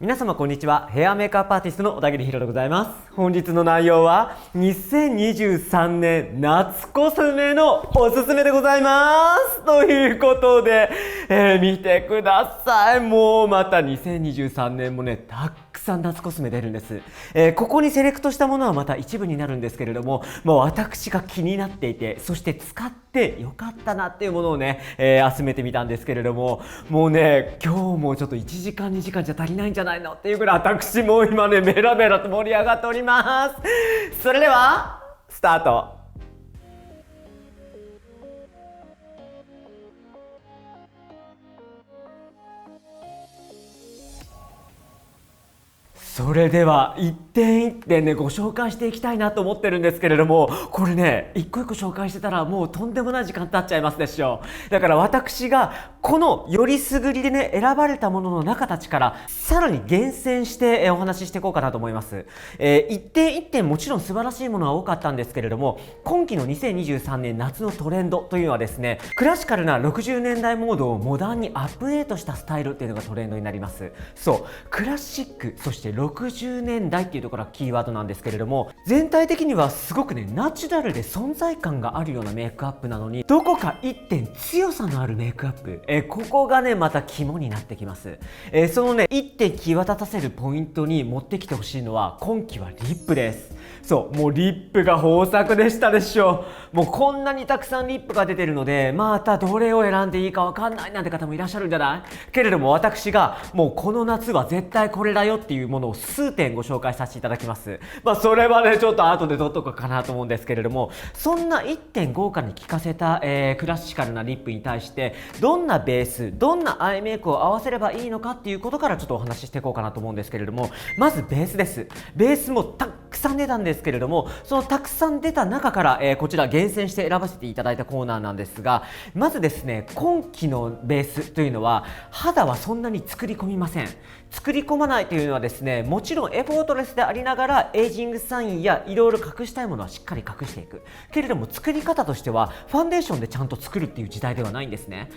皆様こんにちは。ヘアメイクアップアーティストの小田切ヒロでございます。本日の内容は2023年夏コスメのおすすめでございますということで、見てください。もうまた2023年もね、たくさん夏コスメ出るんです。ここにセレクトしたものはまた一部になるんですけれども、私が気になっていて、そして使ってよかったなっていうものをね、集めてみたんですけれども、もうね、今日もちょっと1時間2時間じゃ足りないんじゃないのっていうぐらい私も今ねベラベラと盛り上がっております。それではスタート。それでは一点一点ねご紹介していきたいなと思ってるんですけれども、これね一個一個紹介してたらもうとんでもない時間経っちゃいますでしょう。だから私がこのよりすぐりでね選ばれたものの中たちからさらに厳選してお話ししていこうかなと思います。一点一点もちろん素晴らしいものは多かったんですけれども、今期の2023年夏のトレンドというのはですね、クラシカルな60年代モードをモダンにアップデートしたスタイルっていうのがトレンドになります。そう、クラシックそして60年代っていうところがキーワードなんですけれども、全体的にはすごくねナチュラルで存在感があるようなメイクアップなのに、どこか一点強さのあるメイクアップ、ここがねまた肝になってきます。そのね一点際立たせるポイントに持ってきてほしいのは今期はリップです。そう、もうリップが豊作でしたでしょう。もうこんなにたくさんリップが出てるので、またどれを選んでいいかわかんないなんて方もいらっしゃるんじゃないけれども、私がもうこの夏は絶対これだよっていうものを数点ご紹介させていただきます。それはねちょっと後で取っとこうかなと思うんですけれども、そんな1点豪華に効かせた、クラシカルなリップに対してどんなベース、どんなアイメイクを合わせればいいのかっていうことからちょっとお話ししていこうかなと思うんですけれども、まずベースです。ベースもたくさん出たんですけれども、そのたくさん出た中から、こちら厳選して選ばせていただいたコーナーなんですが、まずですね、今期のベースというのは肌はそんなに作り込みません。作り込まないというのはですね、もちろんエフォートレスでありながらエイジングサインやいろいろ隠したいものはしっかり隠していくけれども、作り方としてはファンデーションでちゃんと作るっていう時代ではないんですね。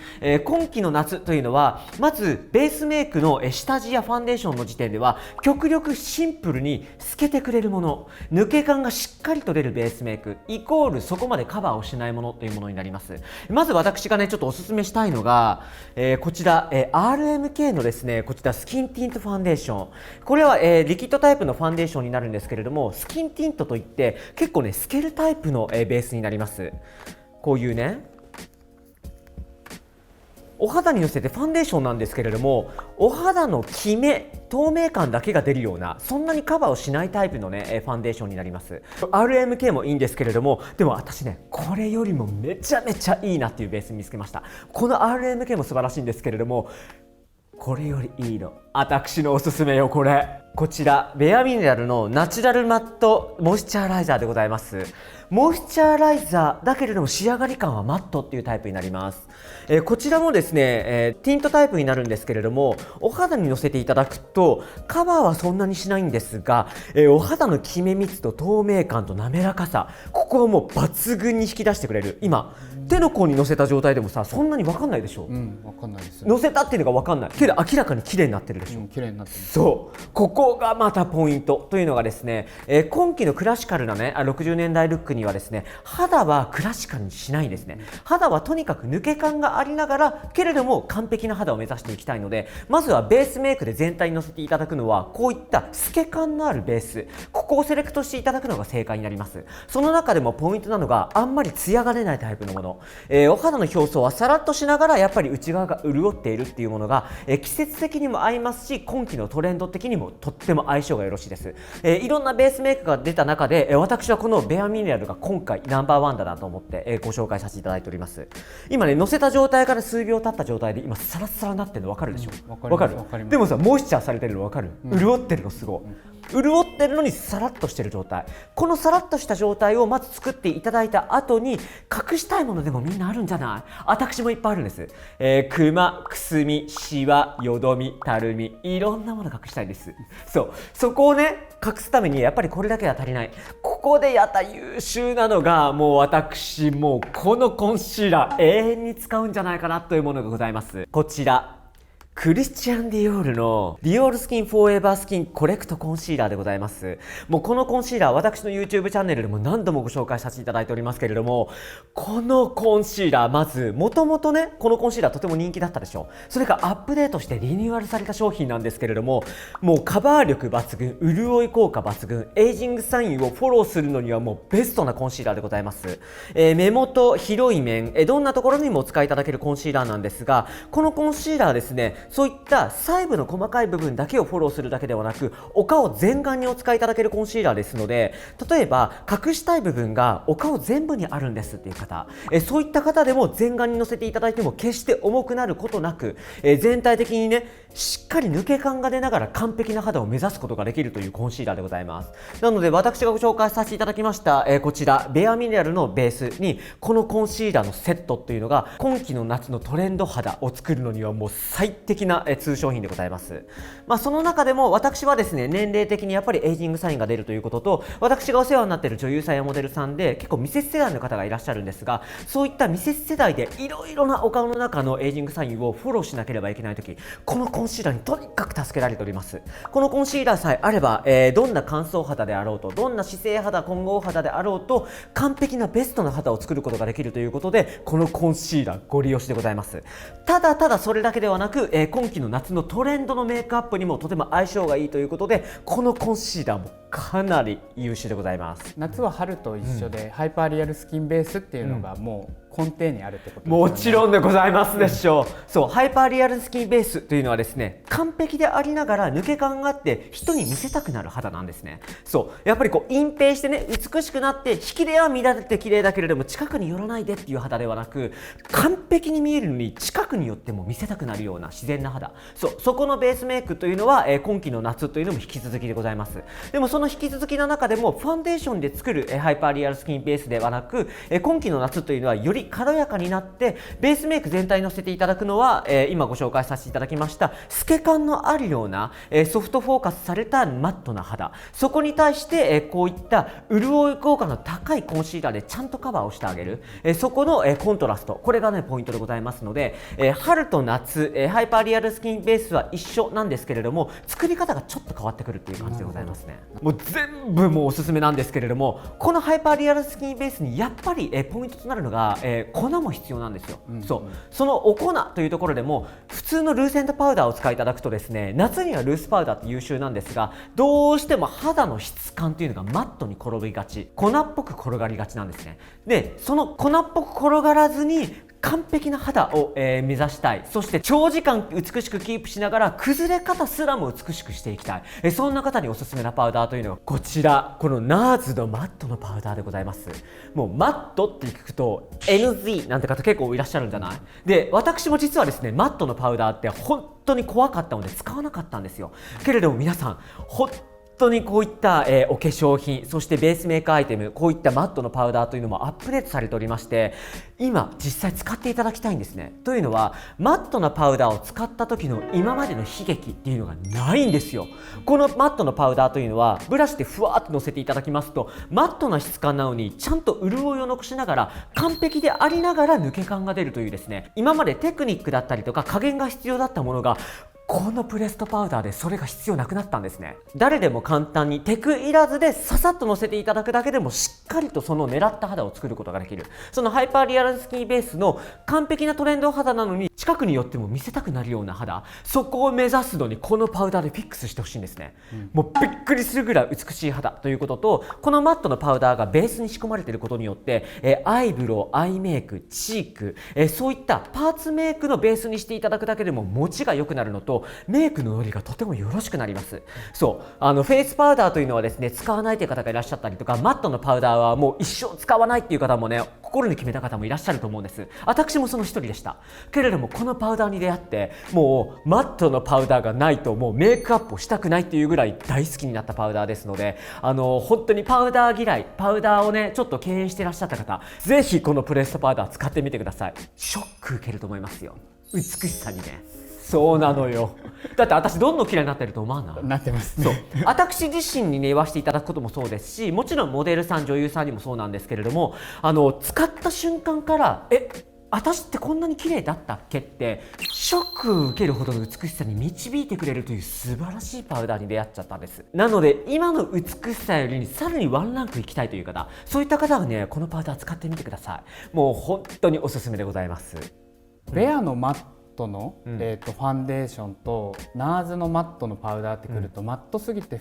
今期の夏というのはまずベースメイクの下地やファンデーションの時点では極力シンプルに透けてくれるもの、抜け感がしっかりと出るベースメイクイコールそこまでカバーをしないものというものになります。まず私がねちょっとおすすめしたいのが、こちら、RMK のですね、こちらスキンティントファンデーション、これは、リキッドタイプのファンデーションになるんですけれども、スキンティントといって結構ね透けるタイプの、ベースになります。こういうねお肌にのせてファンデーションなんですけれども、お肌のキメ、透明感だけが出るような、そんなにカバーをしないタイプのねファンデーションになります。 RMK もいいんですけれども、でも私ねこれよりもめちゃめちゃいいなっていうベース見つけました。この RMK も素晴らしいんですけれども、これよりいいの、私のおすすめよ。こちらベアミネラルのナチュラルマットモイスチャーライザーでございます。モイスチャーライザーだけれども仕上がり感はマットっていうタイプになります。こちらもですね、ティントタイプになるんですけれども、お肌にのせていただくとカバーはそんなにしないんですが、お肌のキメ密度、透明感と滑らかさ、ここはもう抜群に引き出してくれる。今手の甲にのせた状態でもさ、そんなに分かんないでしょ。分かんないですよ。のせたっていうのが分かんないけど明らかに綺麗になってるでしょ。綺麗になってます。そう、ここがまたポイントというのがですね、今期のクラシカルなね60年代ルックにはですね、肌はクラシカルにしないんですね。肌はとにかく抜け感がありながらけれども完璧な肌を目指していきたいので、まずはベースメイクで全体にのせていただくのはこういった透け感のあるベース、ここをセレクトしていただくのが正解になります。その中でもポイントなのがあんまりツヤが出ないタイプのもの、お肌の表層はさらっとしながらやっぱり内側が潤っているっていうものが、季節的にも合いますし、今期のトレンド的にもとっても相性がよろしいです。いろんなベースメイクが出た中で、私はこのベアミネラルが今回ナンバーワンだなと思って、ご紹介させていただいております。今ね、のせた状態から数秒経った状態で今サラッサラになってるの分かるでしょ。分かる。でもさ、モイスチャーされてるの分かる、潤ってるのすごい、潤ってるのにサラッとしてる状態、このサラッとした状態をまず作っていただいた後に隠したいものでもみんなあるんじゃない？私もいっぱいあるんです。クマ、くすみ、シワ、よどみ、たるみ、いろんなもの隠したいです。そう、そこをね隠すためにやっぱりこれだけは足りない。ここでやった優秀なのがもう私このコンシーラー永遠に使うんじゃないかなというものがございます。こちらクリスチャン・ディオールのディオールスキンフォーエバースキンコレクトコンシーラーでございます。もうこのコンシーラー、私の YouTube チャンネルでも何度もご紹介させていただいておりますけれども、このコンシーラー、まずもともとね、このコンシーラーとても人気だったでしょ。それがアップデートしてリニューアルされた商品なんですけれども、もうカバー力抜群、潤い効果抜群、エイジングサインをフォローするのにはもうベストなコンシーラーでございます。目元、広い面、どんなところにもお使いいただけるコンシーラーなんですが、このコンシーラーですね、そういった細部の細かい部分だけをフォローするだけではなく、お顔全顔にお使いいただけるコンシーラーですので、例えば隠したい部分がお顔全部にあるんですっていう方、そういった方でも全顔にのせていただいても決して重くなることなく、全体的にね、しっかり抜け感が出ながら完璧な肌を目指すことができるというコンシーラーでございます。なので私がご紹介させていただきました、こちらベアミネラルのベースにこのコンシーラーのセットっていうのが今季の夏のトレンド肌を作るのにはもう最適な通商品でございます。その中でも私はですね、年齢的にやっぱりエイジングサインが出るということと、私がお世話になっている女優さんやモデルさんで結構未接世代の方がいらっしゃるんですが、そういった未接世代でいろいろなお顔の中のエイジングサインをフォローしなければいけないとき、このコンシーラーにとにかく助けられております。このコンシーラーさえあれば、どんな乾燥肌であろうと、どんな姿勢肌、混合肌であろうと完璧なベストな肌を作ることができるということで、このコンシーラーご利用しでございます。ただただそれだけではなく、今季の夏のトレンドのメイクアップにもとても相性がいいということで、このコンシーラーもかなり優秀でございます。夏は春と一緒で、ハイパーリアルスキンベースっていうのがもう根底にあるってことですよね。もちろんでございますでしょう。そう、ハイパーリアルスキンベースというのはですね、完璧でありながら抜け感があって人に見せたくなる肌なんですね。そう、やっぱりこう隠蔽してね、美しくなって引きでは見られて綺麗だけれども近くに寄らないでっていう肌ではなく、完璧に見えるのに近くに寄っても見せたくなるような自然な肌、そこのベースメイクというのは、今季の夏というのも引き続きでございます。でもその引き続きの中でもファンデーションで作る、ハイパーリアルスキンベースではなく、今季の夏というのはより軽やかになってベースメイク全体にのせていただくのは、今ご紹介させていただきました透け感のあるような、ソフトフォーカスされたマットな肌、そこに対して、こういった潤い効果の高いコンシーラーでちゃんとカバーをしてあげる、そこの、コントラスト、これがねポイントでございますので、春と夏、ハイパーリアルスキンベースは一緒なんですけれども、作り方がちょっと変わってくるっていう感じでございますね。もう全部もうおすすめなんですけれども、このハイパーリアルスキンベースにやっぱり、ポイントとなるのが、粉も必要なんですよ。そのお粉というところでも普通のルーセントパウダーをお使いいただくとですね、夏にはルースパウダーって優秀なんですが、どうしても肌の質感というのがマットに転びがち、粉っぽく転がりがちなんですね。で、その粉っぽく転がらずに完璧な肌を、目指したい、そして長時間美しくキープしながら崩れ方すらも美しくしていきたい、そんな方におすすめなパウダーというのがこちら、この NARS のマットのパウダーでございます。もうマットって聞くと NZ なんて方結構いらっしゃるんじゃない？で、私も実はですね、マットのパウダーって本当に怖かったので使わなかったんですよ。けれども皆さん本当にこういった、お化粧品、そしてベースメイクアイテム、こういったマットのパウダーというのもアップデートされておりまして、今実際使っていただきたいんですね。というのはマットなパウダーを使った時の今までの悲劇っていうのがないんですよ。このマットのパウダーというのはブラシでふわっとのせていただきますと、マットな質感なのにちゃんと潤いを残しながら完璧でありながら抜け感が出るというですね、今までテクニックだったりとか加減が必要だったものがこのプレストパウダーでそれが必要なくなったんですね。誰でも簡単にテクいらずでささっとのせていただくだけでもしっかりとその狙った肌を作ることができる、そのハイパーリアルスキンベースの完璧なトレンド肌なのに近くに寄っても見せたくなるような肌、そこを目指すのにこのパウダーでフィックスしてほしいんですね。もうびっくりするぐらい美しい肌ということと、このマットのパウダーがベースに仕込まれていることによって、アイブロウ、アイメイク、チーク、そういったパーツメイクのベースにしていただくだけでも持ちが良くなるのと、メイクのノリがとてもよろしくなります。そう、フェイスパウダーというのはですね、使わないという方がいらっしゃったりとか、マットのパウダーはもう一生使わないっていう方もね、心に決めた方もいらっしゃると思うんです。私もその一人でした。けれどもこのパウダーに出会って、もうマットのパウダーがないともうメイクアップをしたくないっていうぐらい大好きになったパウダーですので、本当にパウダー嫌い、パウダーをねちょっと敬遠してらっしゃった方、ぜひこのプレストパウダー使ってみてください。ショック受けると思いますよ、美しさにね。そうなのよ。だって私どんどん綺麗になってると思わない？なってますね。そう、私自身にね言わせていただくこともそうですし、もちろんモデルさん女優さんにもそうなんですけれども、使った瞬間から私ってこんなに綺麗だったっけってショックを受けるほどの美しさに導いてくれるという素晴らしいパウダーに出会っちゃったんです。なので今の美しさよりさらにワンランクいきたいという方、そういった方はねこのパウダー使ってみてください。もう本当におすすめでございます。ベアのマットの、ファンデーションとナーズのマットのパウダーってくると、マットすぎて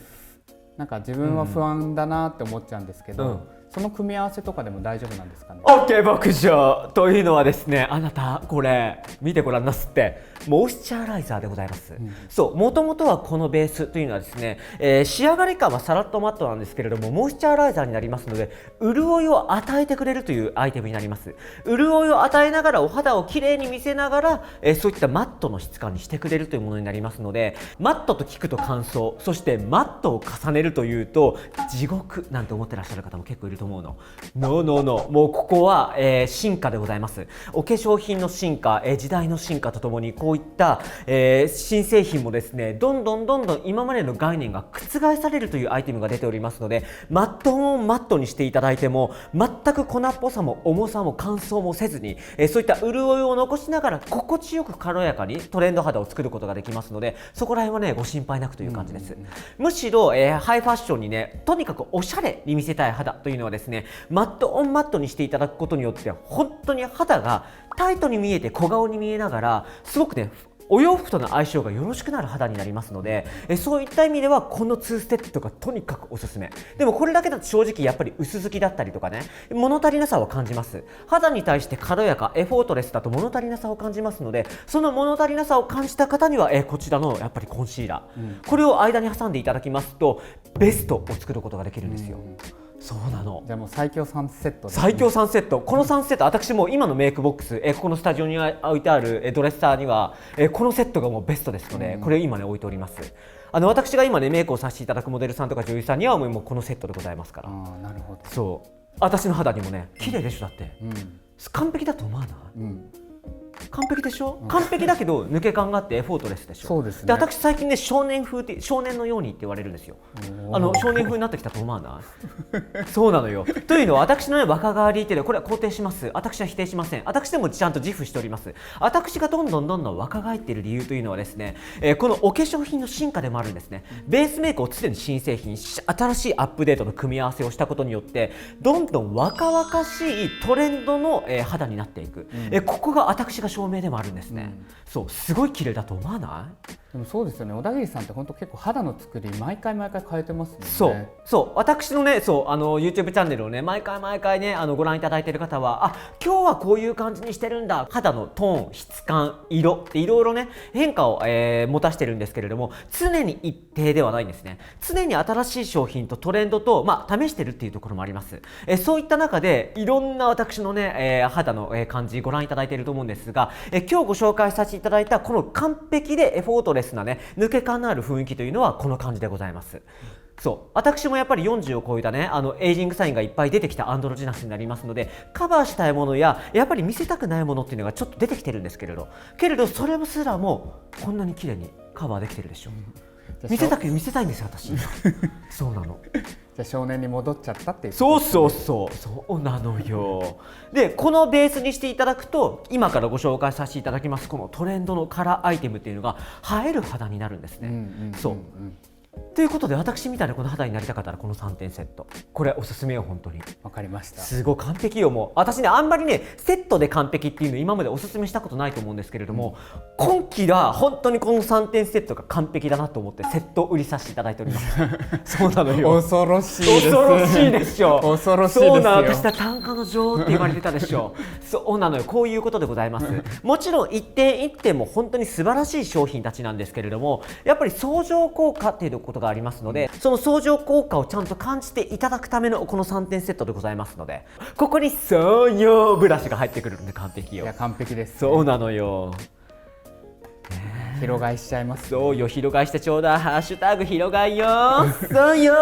なんか自分は不安だなって思っちゃうんですけど、その組み合わせとかでも大丈夫なんですかね。 OK 牧場というのはですね、あなたこれ見てごらんなすって、モイスチャライザーでございます。そう、もともとはこのベースというのはですね、仕上がり感はサラッとマットなんですけれども、モイスチャライザーになりますので潤いを与えてくれるというアイテムになります。潤いを与えながらお肌をきれいに見せながら、そういったマットの質感にしてくれるというものになりますので、マットと聞くと乾燥、そしてマットを重ねるというと地獄なんて思ってらっしゃる方も結構いると思うの。ノーノーノー、もうここは、進化でございます。お化粧品の進化、時代の進化とともにこういった、新製品もですねどんどん今までの概念が覆されるというアイテムが出ておりますので、マットをマットにしていただいても全く粉っぽさも重さも乾燥もせずに、そういった潤いを残しながら心地よく軽やかにトレンド肌を作ることができますので、そこら辺はねご心配なくという感じです。むしろ、ハイファッションにねとにかくおしゃれに見せたい肌というのはですね、マットオンマットにしていただくことによって本当に肌がタイトに見えて小顔に見えながらすごくねお洋服との相性がよろしくなる肌になりますので、そういった意味ではこの2ステップがとにかくおすすめ。でもこれだけだと正直やっぱり薄付きだったりとかね、物足りなさは感じます。肌に対して軽やかエフォートレスだと物足りなさを感じますので、その物足りなさを感じた方には、こちらのやっぱりコンシーラー、これを間に挟んでいただきますとベストを作ることができるんですよ。そうなの。じゃあもう最強3セットですね。最強3セット、この3セット、私も今のメイクボックス、ここのスタジオに置いてあるドレッサーには、このセットがもうベストですので、これを今ね置いております。私が今ねメイクをさせていただくモデルさんとか女優さんにはもうこのセットでございますから。なるほど。そう、私の肌にもね綺麗でしょ。だって、完璧だと思わない？完璧でしょ、完璧だけど抜け感があってエフォートレスでしょ。そうですね。で私最近ね少年風って少年のようにって言われるんですよ。少年風になってきたと思わないそうなのよ。というのは私のね若返りっていうのはこれは肯定します。私は否定しません。私でもちゃんと自負しております。私がどんどん若返っている理由というのはですね、このお化粧品の進化でもあるんですね。ベースメイクを常に新製品、新しいアップデートの組み合わせをしたことによってどんどん若々しいトレンドの、肌になっていく、ここが私が証明でもあるんですね。そう、すごい綺麗だと思わない？でもそうですよね。小田切さんって本当結構肌の作り毎回変えてますもんね。そう私のねYouTube チャンネルをね毎回ねご覧いただいている方は、今日はこういう感じにしてるんだ、肌のトーン、質感、色っていろいろね変化を、持たしてるんですけれども、常に一定ではないんですね。常に新しい商品とトレンドと、試してるっていうところもあります。そういった中でいろんな私のね、肌の、感じご覧いただいていると思うんですが、今日ご紹介させていただいたこの完璧でエフォートレスなね抜け感のある雰囲気というのはこの感じでございます。そう私もやっぱり40を超えたねエイジングサインがいっぱい出てきたアンドロジナスになりますので、カバーしたいものややっぱり見せたくないものっていうのがちょっと出てきてるんですけれどそれすらもこんなに綺麗にカバーできてるでしょ。見せたいんですよ私そうなの。じゃあ少年に戻っちゃったっていう、そうなのよ。でこのベースにしていただくと今からご紹介させていただきますこのトレンドのカラーアイテムっていうのが映える肌になるんですね。そうということで私みたいなこの肌になりたかったらこの3点セット、これおすすめよ。本当にわかりました。すごい完璧よ。もう私ねあんまりねセットで完璧っていうの今までおすすめしたことないと思うんですけれども、今期は本当にこの3点セットが完璧だなと思ってセット売りさせていただいておりますそうなのよ。恐ろしいです。恐ろしいでしょ。恐ろしいですよ。そうなの。私は単価の女王って言われてたでしょそうなのよ。こういうことでございますもちろん一点一点も本当に素晴らしい商品たちなんですけれども、やっぱり相乗効果っていうことがありますので、その相乗効果をちゃんと感じていただくためのこの3点セットでございますので、ここに相乗ブラシが入ってくるので完璧よ。いや完璧です、ね、そうなのよ。広がいしちゃいます、ね、そうよ、広がいしてちょうだい。ハッシュタグ広がいよそうよ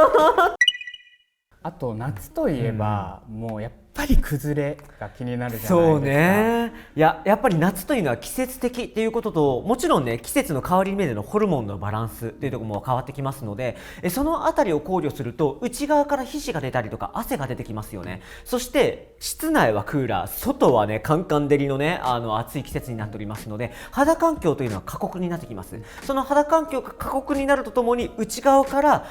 あと夏といえば、もうやっぱり崩れが気になるじゃないですか。そうね。やっぱり夏というのは季節的っていうことと、もちろんね季節の変わり目でのホルモンのバランスっていうところも変わってきますので、そのあたりを考慮すると内側から皮脂が出たりとか汗が出てきますよね。そして室内はクーラー、外はねカンカン照りのね暑い季節になっておりますので、肌環境というのは過酷になってきます。その肌環境が過酷になるとともに内側から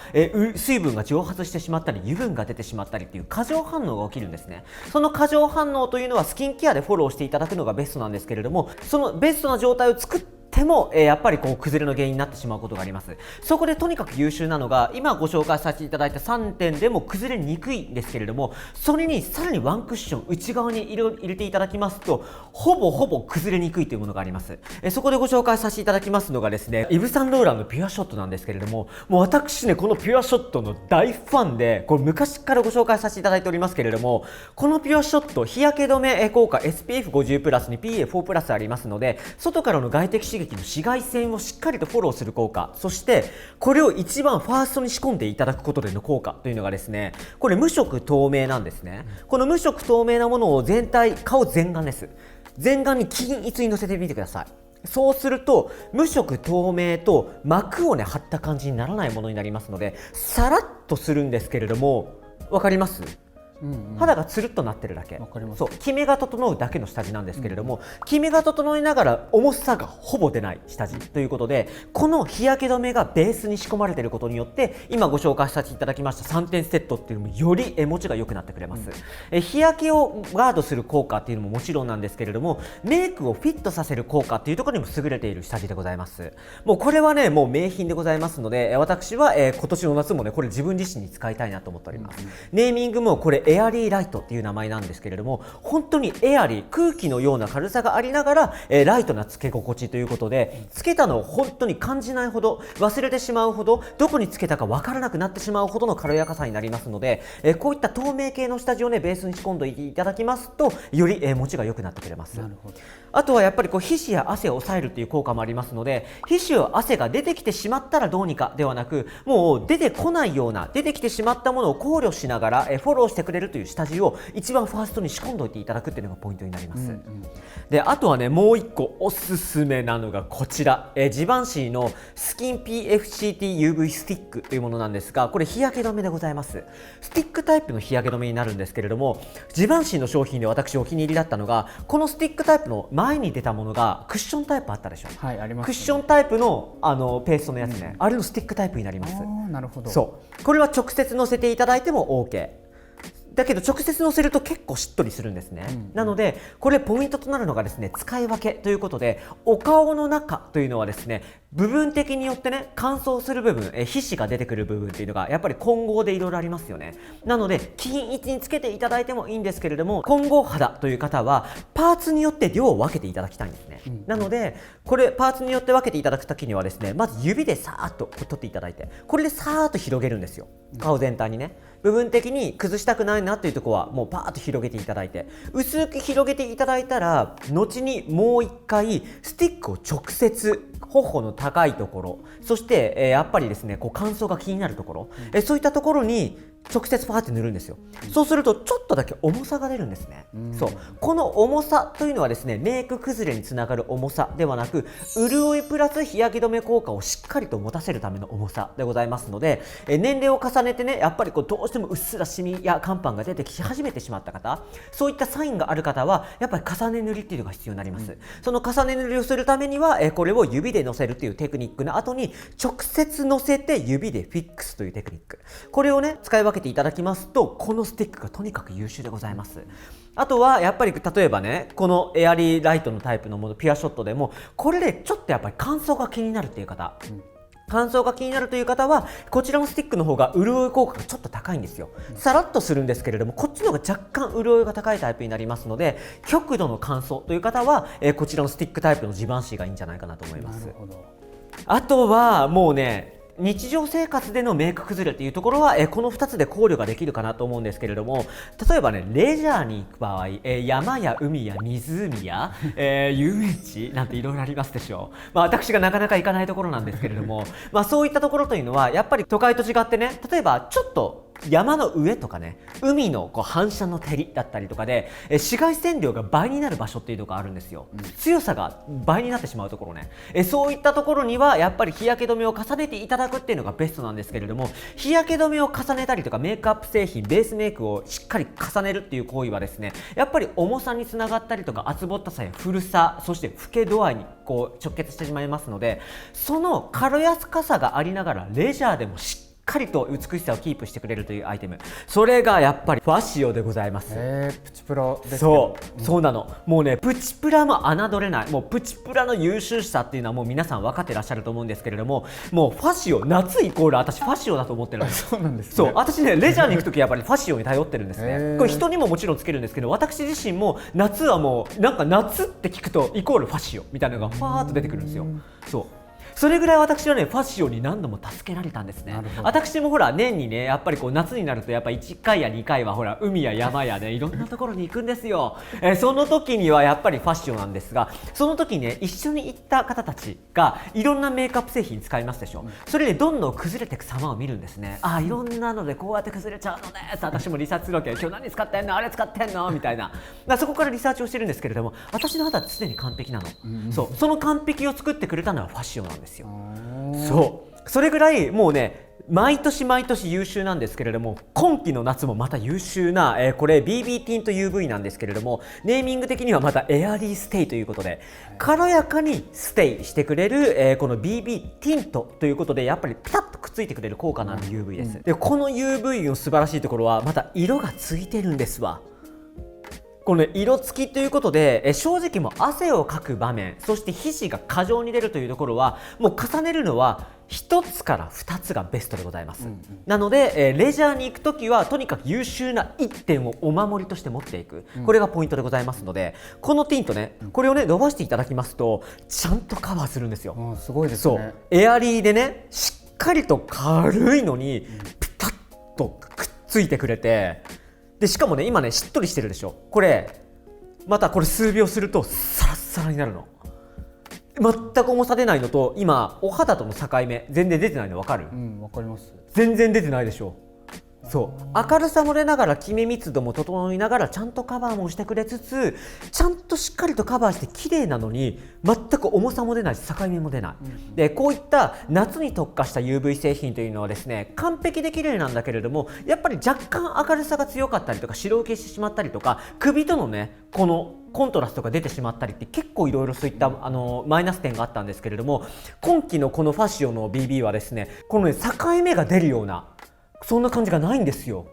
水分が蒸発してしまったり油分が出てしまったりっていう過剰反応が起きるんですね。その過剰反応というのはスキンケアでフォローしていただくのがベストなんですけれども、そのベストな状態を作ってもやっぱり崩れの原因になってしまうことがあります。そこでとにかく優秀なのが今ご紹介させていただいた3点でも崩れにくいんですけれども、それにさらにワンクッション内側に入れていただきますとほぼ崩れにくいというものがあります。そこでご紹介させていただきますのがですね、イヴ・サンローランのピュアショットなんですけれども、もう私ねこのピュアショットの大ファンで、これ昔からご紹介させていただいておりますけれども、このピュアショット日焼け止め効果 SPF50 プラスに PA4 プラスありますので、外からの外的刺激の紫外線をしっかりとフォローする効果、そしてこれを一番ファーストに仕込んでいただくことでの効果というのがですね、これ無色透明なんですね。この無色透明なものを顔全顔です。全顔に均一にのせてみてください。そうすると無色透明と膜をね張った感じにならないものになりますので、さらっとするんですけれども、分かります？肌がつるっとなってるだけ。そうキメが整うだけの下地なんですけれども、キメが整いながら重さがほぼ出ない下地ということで、この日焼け止めがベースに仕込まれていることによって今ご紹介させていただきました3点セットっていうのもより持ちが良くなってくれます。日焼けをガードする効果っていうのももちろんなんですけれども、メイクをフィットさせる効果っていうところにも優れている下地でございます。もうこれはねもう名品でございますので、私は今年の夏もねこれ自分自身に使いたいなと思っております。ネーミングもこれエアリーライトっていう名前なんですけれども、本当にエアリー、空気のような軽さがありながら、ライトなつけ心地ということで、つけたのを本当に感じないほど、忘れてしまうほど、どこにつけたか分からなくなってしまうほどの軽やかさになりますので、こういった透明系の下地をねベースに仕込んでいただきますとより持ちが良くなってくれます。なるほど。あとはやっぱり皮脂や汗を抑えるという効果もありますので、皮脂や汗が出てきてしまったらどうにかではなく、もう出てこないような、出てきてしまったものを考慮しながらフォローしてくれるという下地を一番ファーストに仕込んでおいていただくっていうのがポイントになります。であとはねもう1個おすすめなのがこちら、ジバンシーのスキン PFCT UV スティックというものなんですが、これ日焼け止めでございます。スティックタイプの日焼け止めになるんですけれども、ジバンシーの商品で私お気に入りだったのが、このスティックタイプの前に出たものがクッションタイプあったでしょ。はい、ありますね。クッションタイプのペーストのやつね、あれのスティックタイプになります。なるほど。そうこれは直接のせていただいても OKだけど、直接のせると結構しっとりするんですね。なのでこれポイントとなるのがですね、使い分けということで、お顔の中というのはですね部分的によってね乾燥する部分、皮脂が出てくる部分っていうのがやっぱり混合でいろいろありますよね。なので均一につけていただいてもいいんですけれども、混合肌という方はパーツによって量を分けていただきたいんですね。なのでこれパーツによって分けていただくときにはですね、まず指でさーっと取っていただいて、これでさーっと広げるんですよ。顔全体にね部分的に崩したくないなというところはもうパーッと広げていただいて、薄く広げていただいたら後にもう一回スティックを直接頬の高いところ、そして、やっぱりですね乾燥が気になるところ、そういったところに直接パーって塗るんですよ。そうするとちょっとだけ重さが出るんですね。そうこの重さというのはですねメイク崩れにつながる重さではなく、潤いプラス日焼け止め効果をしっかりと持たせるための重さでございますので、年齢を重ねてねやっぱりどうしてもうっすらシミや乾パンが出てき始めてしまった方、そういったサインがある方はやっぱり重ね塗りっていうのが必要になります。その重ね塗りをするためにはこれを指でのせるっていうテクニックの後に直接のせて指でフィックスというテクニック、これをね使い分けていただきますと、このスティックがとにかく優秀でございます。あとはやっぱり例えばねこのエアリーライトのタイプのものピュアショットでも、これでちょっとやっぱり乾燥が気になるっていう方、乾燥が気になるという方はこちらのスティックの方が潤い効果がちょっと高いんですよ。さらっとするんですけれども、こっちの方が若干潤いが高いタイプになりますので、極度の乾燥という方はこちらのスティックタイプのジバンシーがいいんじゃないかなと思います。なるほど。あとはもうね日常生活でのメイク崩れというところはこの2つで考慮ができるかなと思うんですけれども、例えばねレジャーに行く場合、山や海や湖や、遊園地なんていろいろありますでしょう。私がなかなか行かないところなんですけれどもそういったところというのはやっぱり都会と違ってね、例えばちょっと山の上とかね、海のこう反射の照りだったりとかで紫外線量が倍になる場所っていうのがあるんですよ、強さが倍になってしまうところね、そういったところにはやっぱり日焼け止めを重ねていただくっていうのがベストなんですけれども、日焼け止めを重ねたりとかメイクアップ製品、ベースメイクをしっかり重ねるっていう行為はですね、やっぱり重さにつながったりとか、厚ぼったさや古さ、そして老け度合いにこう直結してしまいますので、その軽やかさがありながらレジャーでもしっかりと美しさをキープしてくれるというアイテム、それがやっぱりファシオでございます。プチプラですけど。そうなの。もうね、プチプラも侮れない、もうプチプラの優秀さっていうのはもう皆さん分かってらっしゃると思うんですけれども、もうファシオ、夏イコール私ファシオだと思ってるんです。そうなんですね。そう、私ね、レジャーに行くときやっぱりファシオに頼ってるんですね。これ人にももちろんつけるんですけど、私自身も夏はもうなんか夏って聞くとイコールファシオみたいなのがファーっと出てくるんですよ。そう、それぐらい私はね、ファッションに何度も助けられたんですね。私もほら年にね、やっぱりこう夏になるとやっぱ1回や2回はほら海や山やね、いろんなところに行くんですよ。その時にはやっぱりファッションなんですが、その時にね、一緒に行った方たちがいろんなメイクアップ製品使いますでしょ。それでどんどん崩れていく様を見るんですね。あ、いろんなのでこうやって崩れちゃうのねって私もリサーチするわけ。今日何使ってんの、あれ使ってんのみたいな。そこからリサーチをしてるんですけれども、私の肌って常に完璧なの。そう、その完璧を作ってくれたのはファッションなんですよ。それぐらいもうね、毎年毎年優秀なんですけれども、今季の夏もまた優秀な、これ BB ティント UV なんですけれども、ネーミング的にはまたエアリーステイということで、軽やかにステイしてくれる、この BB ティントということで、やっぱりピタッとくっついてくれる効果のある UV です。でこの UV の素晴らしいところはまた色がついてるんですわ。この、ね、色付きということで、正直もう汗をかく場面、そして皮脂が過剰に出るというところはもう重ねるのは1つから2つがベストでございます。なので、レジャーに行くときはとにかく優秀な1点をお守りとして持っていく、これがポイントでございますので、このティントね、これをね伸ばしていただきますとちゃんとカバーするんですよ。すごいですね。そう、エアリーでね、しっかりと軽いのにピタッとくっついてくれて、でしかもね、今ねしっとりしてるでしょ。これまたこれ数秒するとサラッサラになるの。全く重さ出ないのと、今お肌との境目全然出てないの分かる？分かります。全然出てないでしょ。そう、明るさも出ながらキメ密度も整いながらちゃんとカバーもしてくれつつ、ちゃんとしっかりとカバーして綺麗なのに全く重さも出ないし境目も出ない、でこういった夏に特化した UV 製品というのはですね、完璧で綺麗なんだけれども、やっぱり若干明るさが強かったりとか白受けしてしまったりとか、首とのねこのコントラストが出てしまったりって結構いろいろそういったマイナス点があったんですけれども、今季のこのファッシオの BB はですね、このね境目が出るようなそんな感じがないんですよ。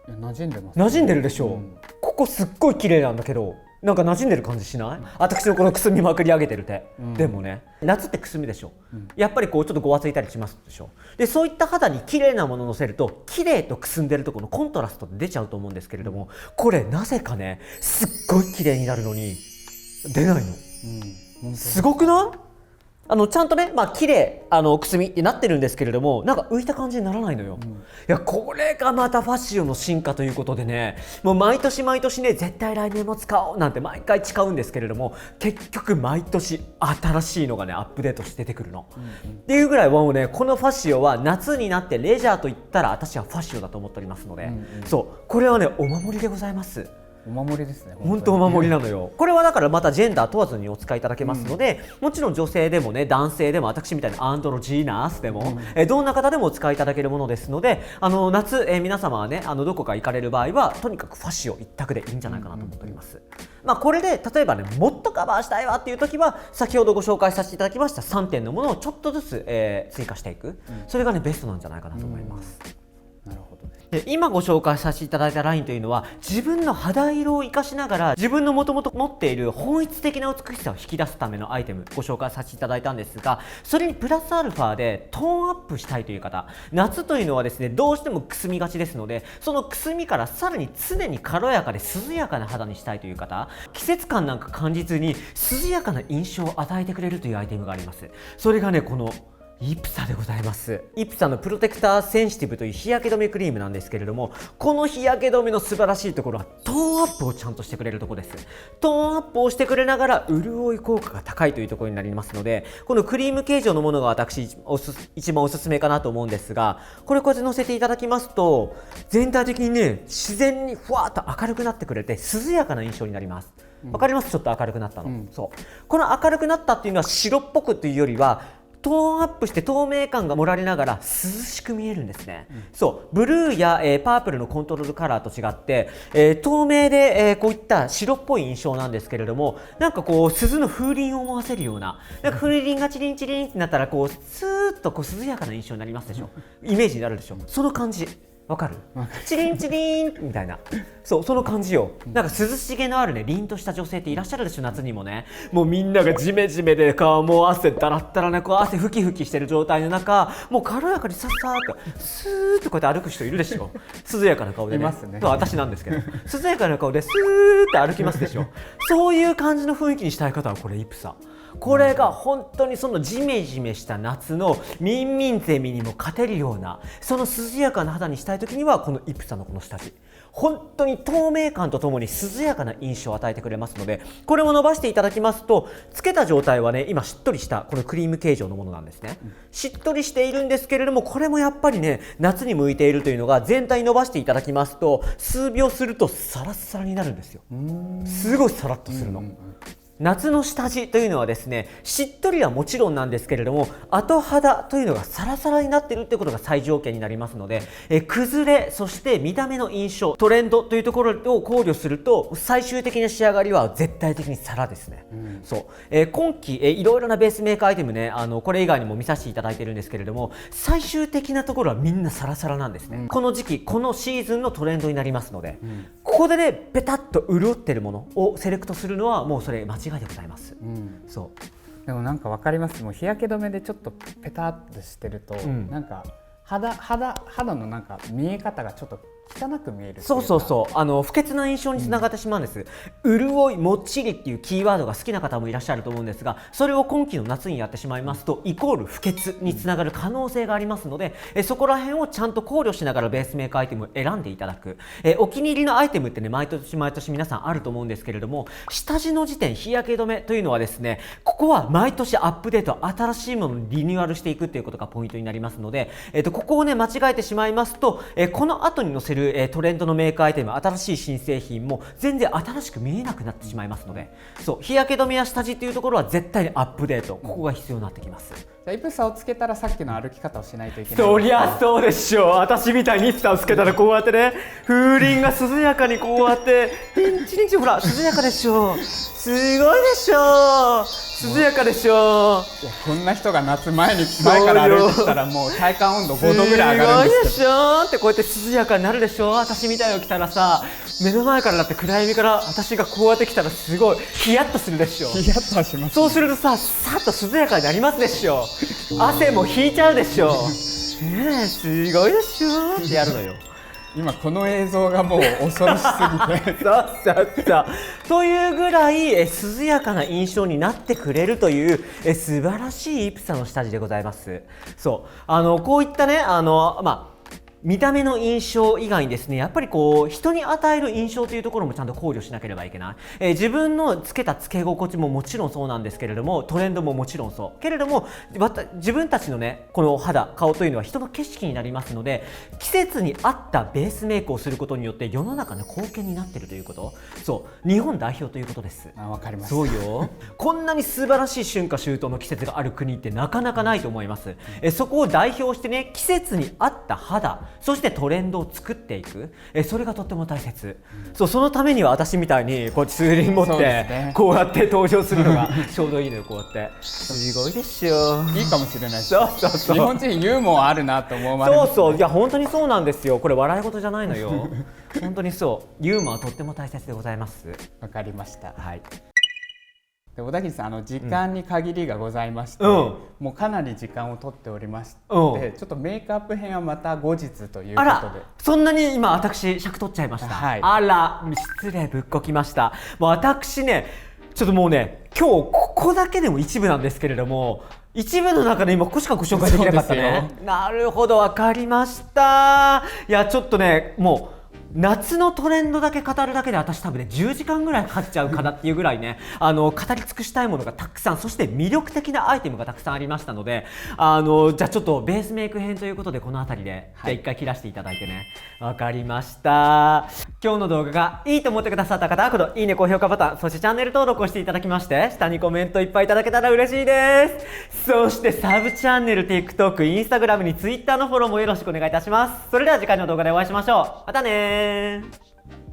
馴染んでます、ね、馴染んでるでしょ、ここすっごい綺麗なんだけど、なんか馴染んでる感じしない？私のこのくすみまくり上げてる手、でもね、夏ってくすみでしょ、やっぱりこうちょっとごわついたりしますでしょ。でそういった肌に綺麗なものをのせると、綺麗とくすんでるところのコントラストって出ちゃうと思うんですけれども、これなぜかねすっごい綺麗になるのに出ないの、すごくない？ちゃんとね、綺麗くすみってなってるんですけれども、なんか浮いた感じにならないのよ、いやこれがまたファッシオンの進化ということでね、もう毎年毎年ね絶対来年も使おうなんて毎回誓うんですけれども、結局毎年新しいのがねアップデートして出てくるの、っていうぐらいもうね、このファッシオは夏になってレジャーといったら私はファッシオンだと思っておりますので、そうこれはねお守りでございます。お守りですね。本当お守りなのよ。これはだからまたジェンダー問わずにお使いいただけますので、もちろん女性でもね男性でも私みたいなアンドロジーナスでも、どんな方でもお使いいただけるものですので、夏、皆様はねどこか行かれる場合はとにかくファッシオ一択でいいんじゃないかなと思っております。これで例えばねもっとカバーしたいわっていう時は、先ほどご紹介させていただきました3点のものをちょっとずつ、追加していく、それがねベストなんじゃないかなと思います。なるほど。で今ご紹介させていただいたラインというのは、自分の肌色を生かしながら自分のもともと持っている本質的な美しさを引き出すためのアイテムご紹介させていただいたんですが、それにプラスアルファでトーンアップしたいという方、夏というのはですねどうしてもくすみがちですので、そのくすみからさらに常に軽やかで涼やかな肌にしたいという方、季節感なんか感じずに涼やかな印象を与えてくれるというアイテムがあります。それがねこのイプサでございます。イプサのプロテクターセンシティブという日焼け止めクリームなんですけれども、この日焼け止めの素晴らしいところはトーンアップをちゃんとしてくれるところです。トーンアップをしてくれながら潤い効果が高いというところになりますので、このクリーム形状のものが私一番おすすめかなと思うんですが、これこうやって乗せていただきますと全体的にね、自然にふわっと明るくなってくれて涼やかな印象になります。わかります？ちょっと明るくなったの、そうこの明るくなったっていうのは白っぽくというよりはトーンアップして透明感が盛られながら涼しく見えるんですね、そうブルーや、パープルのコントロールカラーと違って、透明で、こういった白っぽい印象なんですけれども、なんかこう鈴の風鈴を思わせるような、なんか風鈴がチリンチリンってなったらこうスーッとこう涼やかな印象になりますでしょ、イメージになるでしょ、その感じわかる？チリンチリンみたいな、その感じよ。なんか涼しげのあるね、凛とした女性っていらっしゃるでしょ、夏にもね。もうみんながジメジメで顔も汗だらったらね、こう汗ふきふきしてる状態の中、もう軽やかにさっさーっとスーッとこうやって歩く人いるでしょ。涼やかな顔でね。いますね。私なんですけど、涼やかな顔でスーッと歩きますでしょ。そういう感じの雰囲気にしたい方はこれイプサ。これが本当にそのジメジメした夏のミンミンゼミにも勝てるような、その涼やかな肌にしたい時にはこのイプサのこの下地、本当に透明感とともに涼やかな印象を与えてくれますので、これを伸ばしていただきますと、つけた状態はね、今しっとりしたこのクリーム形状のものなんですね。しっとりしているんですけれども、これもやっぱりね、夏に向いているというのが、全体伸ばしていただきますと数秒するとサラッサラになるんですよ。すごいサラッとするの。夏の下地というのはですね、しっとりはもちろんなんですけれども、後肌というのがサラサラになっているということが最条件になりますので、崩れ、そして見た目の印象、トレンドというところを考慮すると、最終的な仕上がりは絶対的にサラですね。今期、いろいろなベースメイクアイテムね、これ以外にも見させていただいているんですけれども、最終的なところはみんなサラサラなんですね。この時期、このシーズンのトレンドになりますので、ここでね、ペタッと潤ってるものをセレクトするのはもうそれ間違いでございます。そうでもなんか分かります。もう日焼け止めでちょっとペタッとしてると、なんか肌のなんか見え方がちょっと汚く見える。不潔な印象につながってしまうんです、潤いもっちりっていうキーワードが好きな方もいらっしゃると思うんですが、それを今季の夏にやってしまいますとイコール不潔につながる可能性がありますので、そこら辺をちゃんと考慮しながらベースメイクアイテムを選んでいただく、お気に入りのアイテムってね、毎年毎年皆さんあると思うんですけれども、下地の時点日焼け止めというのはですね、ここは毎年アップデート、新しいものにリニューアルしていくっていうことがポイントになりますので、ここをね間違えてしまいますと、この後に載せるトレンドのメイクアイテム、新しい新製品も全然新しく見えなくなってしまいますので、日焼け止めや下地というところは絶対にアップデート、ここが必要になってきます。じゃあイプサをつけたらさっきの歩き方をしないといけない。そりゃそうでしょう。私みたいにイプサをつけたらこうやってね、風鈴が涼やかにこうやってリンチリンチ、ほら涼やかでしょう。すごいでしょう。涼やかでしょう。こんな人が夏前から歩いてきたらもう体感温度5度ぐらい上がるんですけど、すごいでしょってこうやって涼やかになるでしょ。私みたいに来たらさ、目の前からだって暗闇から私がこうやって来たらすごいヒヤッとするでしょ。ヒヤッとはします、ね、そうするとさっと涼やかになりますでしょ。汗も引いちゃうでしょ。ねえ、すごいでしょってやるのよ。今この映像がもう恐ろしすぎてそうというぐらい涼やかな印象になってくれるという素晴らしいイプサの下地でございます。こういったね、見た目の印象以外にですね、やっぱりこう人に与える印象というところもちゃんと考慮しなければいけない。自分のつけたつけ心地ももちろんそうなんですけれども、トレンドももちろんそうけれども、自分たちのねこの肌顔というのは人の景色になりますので、季節に合ったベースメイクをすることによって世の中の貢献になっているということ、日本代表ということです。わかります。そうよこんなに素晴らしい春夏秋冬の季節がある国ってなかなかないと思います。そこを代表してね、季節に合った肌、そしてトレンドを作っていく、それがとっても大切。そのためには私みたいにこうツーリン持って、こうやって登場するのがちょうどいいのよ。こうやってすごいでしょ。いいかもしれないです。日本人ユーモアあるなと思われます、ね、いや本当にそうなんですよ。これ笑い事じゃないのよ。本当にユーモアはとっても大切でございます。わかりました。はい。で小田切さん、時間に限りがございまして、もうかなり時間を取っておりまして、ちょっとメイクアップ編はまた後日ということで。あら、そんなに今私尺取っちゃいました。はい、あら、失礼ぶっこきました。もう私ね、ちょっともうね、今日ここだけでも一部なんですけれども、一部の中で今ここしかご紹介できなかったね。なるほど、わかりました。いやちょっとね、もう夏のトレンドだけ語るだけで私多分ね10時間ぐらいかかっちゃうかなっていうぐらいね語り尽くしたいものがたくさん、そして魅力的なアイテムがたくさんありましたので、じゃあちょっとベースメイク編ということでこの辺りで、じゃあ一回切らしていただいてね。わかりました。今日の動画がいいと思ってくださった方はこのいいね、高評価ボタン、そしてチャンネル登録をしていただきまして、下にコメントいっぱいいただけたら嬉しいです。そしてサブチャンネル、TikTok、Instagram に Twitter のフォローもよろしくお願いいたします。それでは次回の動画でお会いしましょう。またねー。